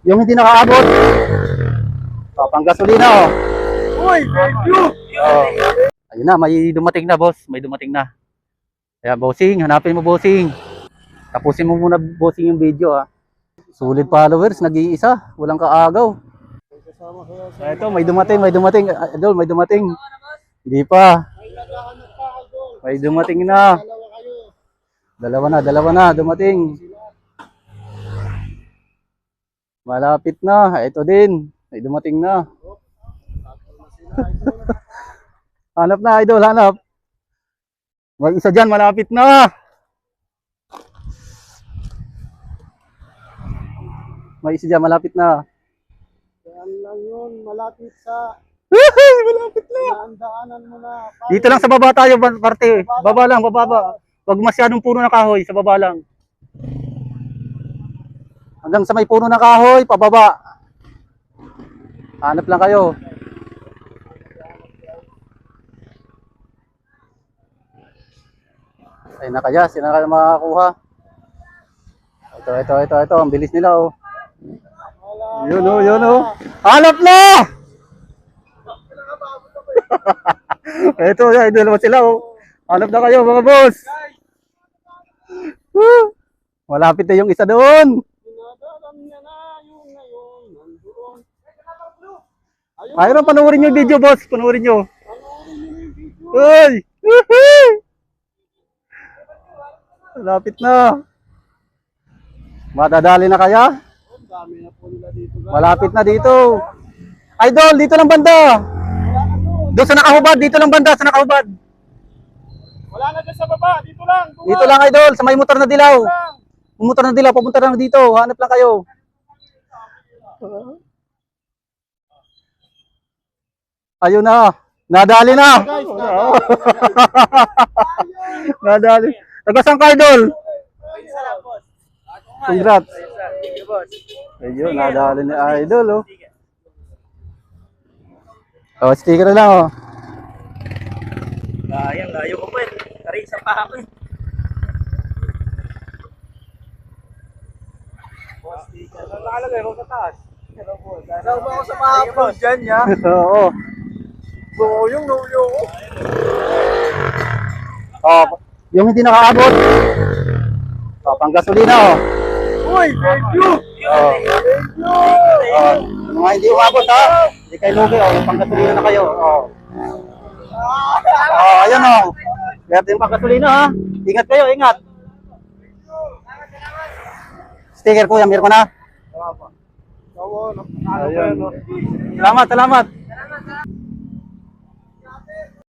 Yung hindi nakaabot. Oh, panggasolina oh. Uy, thank you! Oh. Ayun na, may dumating na boss. May dumating na. Kaya bossing, hanapin mo bossing. Tapusin mo muna bossing yung video ha. Sulit followers, nag-iisa. Walang kaagaw. Ito, may dumating. Idol, may dumating. Hindi pa. May dumating na. Dalawa na, dumating. Malapit na. Ito din. May dumating na. Hanap na, idol, hanap. May isa dyan, malapit na. May isa dyan, malapit na. Yan lang yun, malapit sa Malapit na. daanan mo na. Dito lang sa baba tayo, parte. Baba lang, bababa. Huwag masyadong puno ng kahoy, sa baba lang. Hanggang sa may puno ng kahoy, pababa. Hanap lang kayo. Ay na kaya, sino na kaya makakuha? Ito. Ang bilis nila oh. Yun oh. Hanap na! Ito, dalawa sila oh. Hanap na kayo mga boss. Malapit na yung isa doon. Dinadalam niya na yung ngayon, nandoon. Ayun, panoorin nyo yung video boss. Panoorin nyo. Panoorin niyo yung video. Uy! Malapit na. Madadali na kaya? Ang dami na po nila dito. Malapit na dito. Idol, dito lang banda. Doon sa nakahubad, dito lang banda, sa nakahubad. Wala na dyan sa baba, dito lang. Dito lang idol, sa may motor na dilaw. Motor na dilaw, papunta lang dito. Hanap lang kayo. Ayun na. Nadali na. Nadali. Tagasang ka idol. Congrats. Ayun, nadali ni idol oh. Oh, sticker na lang oh. Sayang, layo ko po eh. Kari, isa pa ako eh. Nakalagay mo sa taas. Saan ba ako sa mahapon dyan, ya? Oo. Yung nuyo ko. Oh, yung hindi nakaabot. Oh, panggasolina oh. Uy, thank you! Oh. Oh, mga hindi umabot ha. Hindi kayo lugi oh, panggasolina na kayo. Oh. Oh, ayun oh. Kaya yung panggasolina ha. Ingat kayo, ingat. Sticker kuya, meron ko na. Ayun. Salamat.